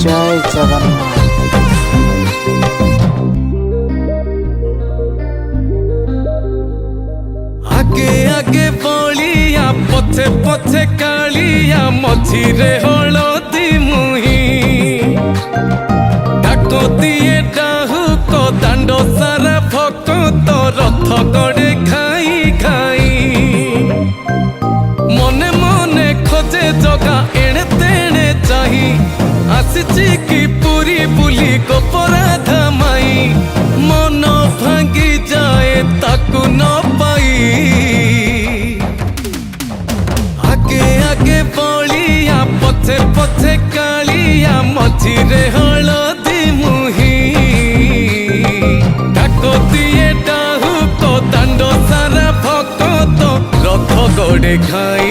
জয় জগন্নাথ। आगे आगे बलिया पछे पछे कालिया मझिरे हलदी मुही डाको दिए डाहुक दांड सारा भक्त रथ गड़े खाई खाई मने मने खोजे जगा एणे तेणे चाही आसिची की पूरी बुली गोपराधा माई मन भांगी जाए ताकू न पाई आगे आगे बलिया पछे पछे कालिया मझिरे हलदी मुही डाको दिए डाहुक दांड सारा भक्त रथ गड़े खाई